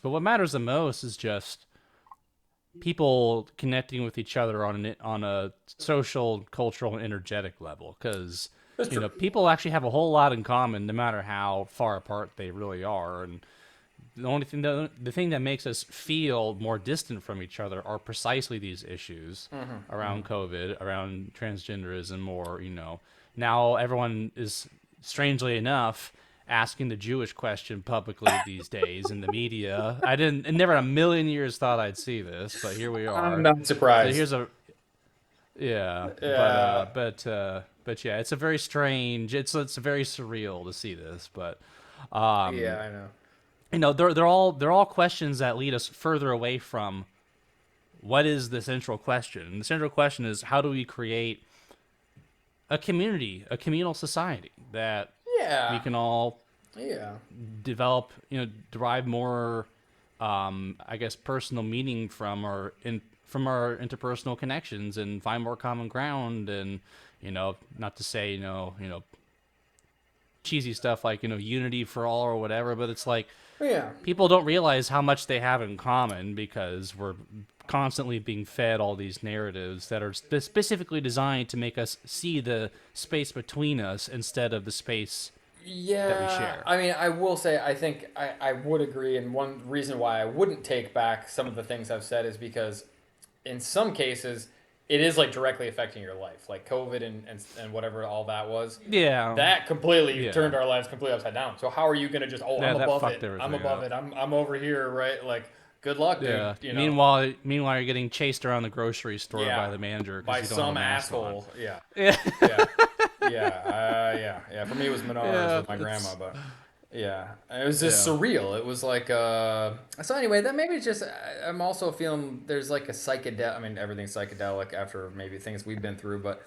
But what matters the most is just people connecting with each other on a social, cultural, and energetic level. Because That's true. people actually have a whole lot in common, no matter how far apart they really are. And the thing that makes us feel more distant from each other are precisely these issues around COVID, around transgenderism, or now everyone is, strangely enough, asking the Jewish question publicly these days in the media. I never in a million years thought I'd see this, but here we I'm are. not So surprised. here's a yeah, Yeah, but yeah, it's a very strange. It's very surreal to see this, but yeah, I know. they're all questions that lead us further away from what is the central question. The central question is, how do we create a community, a communal society that we Yeah, can all yeah, develop, derive more, I guess, personal meaning from our interpersonal connections, and find more common ground. And not to say cheesy stuff like unity for all or whatever, but it's like yeah, people don't realize how much they have in common because we're constantly being fed all these narratives that are specifically designed to make us see the space between us instead of the space that we yeah. share. I mean, I will say, I think I would agree, and one reason why I wouldn't take back some of the things I've said is because in some cases, it is like directly affecting your life, like COVID and whatever all that was. Yeah, That completely yeah, turned our lives completely upside down. So how are you gonna just, oh, I'm yeah. That above fucked it, I'm everything above up. it, I'm over here, right? Like, good luck, dude. Yeah. Meanwhile, you're getting chased around the grocery store Yeah, by the manager because by you don't have a some mask on. asshole. Yeah, Yeah, yeah, yeah. For me, it was Menards yeah. with my grandma, It's but yeah, it was just yeah. surreal. It was like So anyway, that maybe it's just I'm also feeling there's like a psychedelic. I mean, everything's psychedelic after maybe things we've been through, but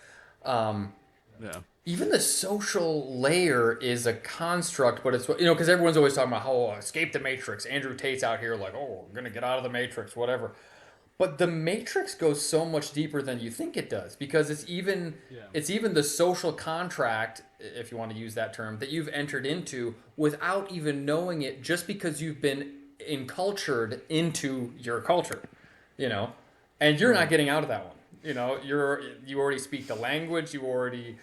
um, Yeah. even the social layer is a construct. But it's because everyone's always talking about how escape the matrix. Andrew Tate's out here like, oh, we're gonna get out of the matrix, whatever. But the matrix goes so much deeper than you think it does because Yeah. it's even the social contract, if you want to use that term, that you've entered into without even knowing it, just because you've been encultured into your culture, you know, and you're not Right. getting out of that one. You already speak the language, you already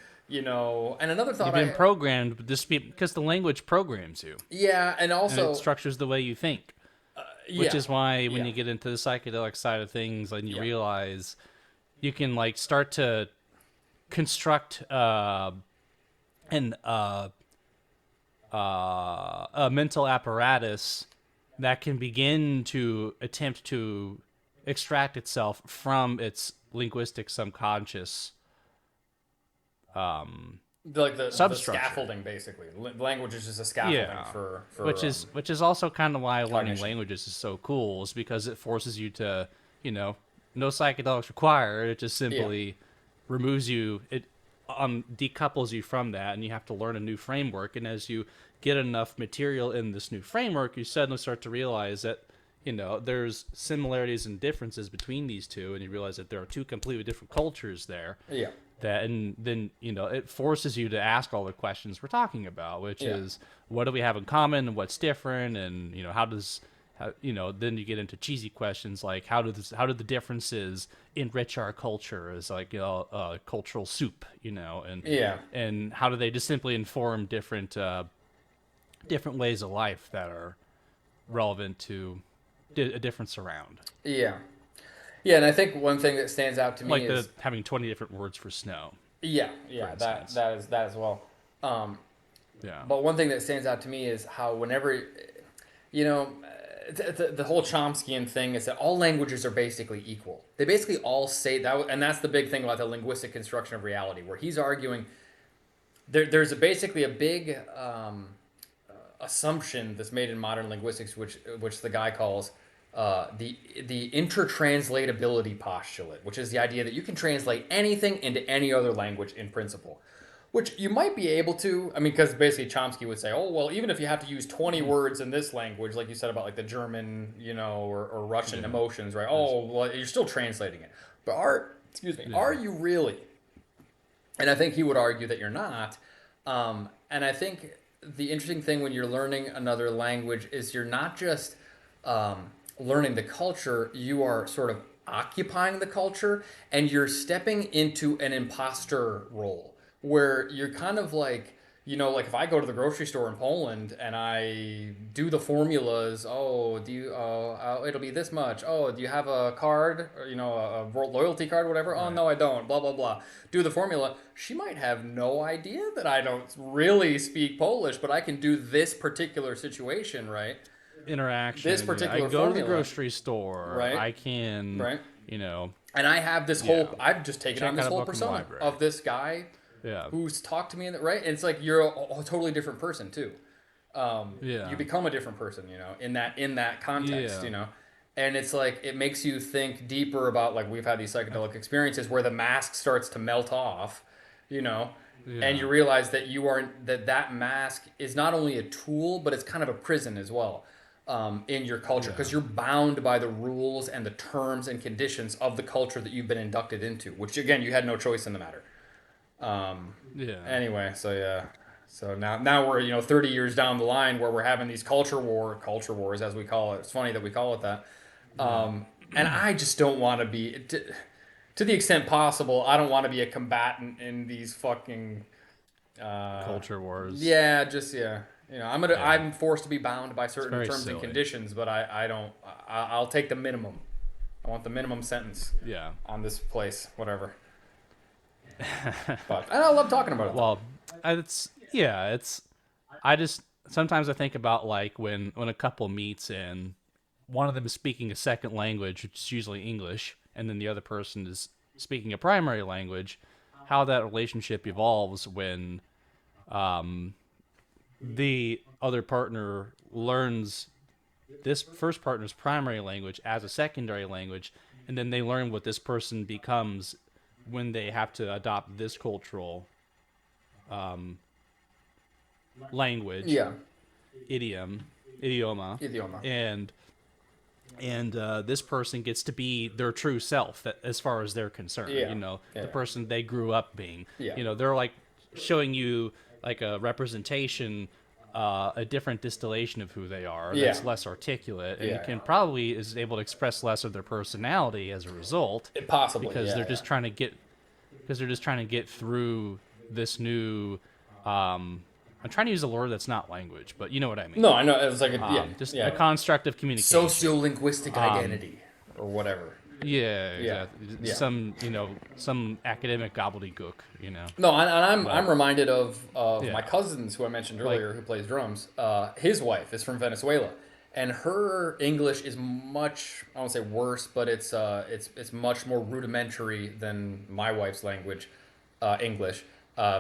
And another You've thought been I programmed with this because the language programs you yeah, and and it also structures the way you think. Which yeah, is why when yeah, you get into the psychedelic side of things and you yeah, realize you can like start to construct an a mental apparatus that can begin to attempt to extract itself from its linguistic subconscious um, like the substructure. scaffolding basically. Language is just a scaffolding Yeah, for which is also kind of why learning cognition. languages is so cool, is because it forces you to, you know, no psychedelics required. It just Yeah, simply removes you. It decouples you from that, and you have to learn a new framework. And as you get enough material in this new framework, you suddenly start to realize that there's similarities and differences between these two, and you realize that there are two completely different cultures there. yeah, That and then it forces you to ask all the questions we're talking about, which yeah, is what do we have in common and what's different, and then you get into cheesy questions like how do the differences enrich our culture as like cultural soup, and yeah, how do they just simply inform different ways of life that are relevant to a different surround, yeah, yeah. And I think one thing that stands out to me like the is having 20 different words for snow, yeah, for yeah, instance. that is that as well. Um, Yeah. but one thing that stands out to me is how whenever you know the whole Chomskyan thing is that all languages are basically equal. They basically all say that, and that's the big thing about the linguistic construction of reality, where he's arguing there's basically a big assumption that's made in modern linguistics, which the guy calls the intertranslatability postulate, which is the idea that you can translate anything into any other language in principle. Which you might be able to, I mean, because basically Chomsky would say, oh, well, even if you have to use 20 Mm-hmm. words in this language, like you said about like the German, or Russian Yeah. emotions, right? There's Oh, well, you're still translating it. But excuse me, are yeah. you really? And I think he would argue that you're not. And I think the interesting thing when you're learning another language is you're not just learning the culture, you are sort of occupying the culture and you're stepping into an imposter role where you're kind of like, like if I go to the grocery store in Poland and I do the formulas, oh, do you, it'll be this much. Oh, do you have a card or, a loyalty card, whatever? Oh, Right. no, I don't. Blah, blah, blah. Do the formula. She might have no idea that I don't really speak Polish, but I can do this particular situation, right? This Interaction. Yeah, I particular go to the formula, grocery store. right? I can, Right. you know, And I have this yeah, whole, I've just taken on check this out a whole book from the persona library. of this guy Yeah. who's talked to me, right? And it's like you're a totally different person too. You Yeah. become a different person, in that context, Yeah. and it's like it makes you think deeper about like we've had these psychedelic experiences where the mask starts to melt off, you know, and Yeah. you realize that that mask is not only a tool but it's kind of a prison as well. In your culture, because Yeah. you're bound by the rules and the terms and conditions of the culture that you've been inducted into, which again you had no choice in the matter. Yeah. Anyway, so yeah. So now we're 30 years down the line where we're having these culture wars as we call it. It's funny that we call it that. Yeah. And I just don't want to be to the extent possible. I don't want to be a combatant in these fucking Culture wars. yeah, just yeah. Yeah. I'm forced to be bound by It's certain very terms and silly. conditions, but I don't. I'll take the minimum. I want the minimum sentence Yeah. on this place, whatever. But I love talking about it. Well, it's yeah, it's I just sometimes I think about like when a couple meets and one of them is speaking a second language, which is usually English, and then the other person is speaking a primary language, how that relationship evolves when the other partner learns this first partner's primary language as a secondary language, and then they learn what this person becomes when they have to adopt this cultural language, Yeah, idioma, idioma. and this person gets to be their true self as far as they're concerned. Yeah, The yeah, person they grew up being. yeah. They're like showing you like a representation, a different distillation of who they are that's Yeah. less articulate and Yeah. can probably is able to express less of their personality as a result Possibly, because yeah, they're yeah. just trying to get through this new. I'm trying to use a word that's not language, but you know what I mean. No, I know it was like Just yeah. a construct of communication. Sociolinguistic identity or whatever. Yeah, Yeah, exactly. yeah. Some academic gobbledygook. No, and I'm But reminded of my yeah, cousins who I mentioned like earlier who plays drums. His wife is from Venezuela, and her English is much I won't say worse, but it's much more rudimentary than my wife's language, English.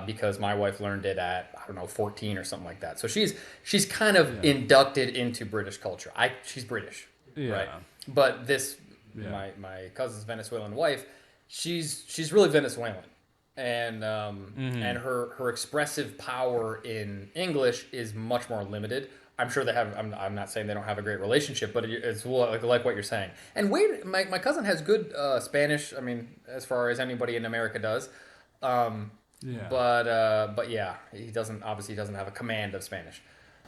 Because my wife learned it at I don't know 14 or something like that. So she's kind of yeah, inducted into British culture. She's British, right? yeah, But this yeah, my cousin's Venezuelan wife, she's really Venezuelan, and her expressive power in English is much more limited. I'm sure they have. I'm not saying they don't have a great relationship, but it's like what you're saying. And wait, my cousin has good Spanish. I mean, as far as anybody in America does. Um, yeah, but yeah, he doesn't have a command of Spanish.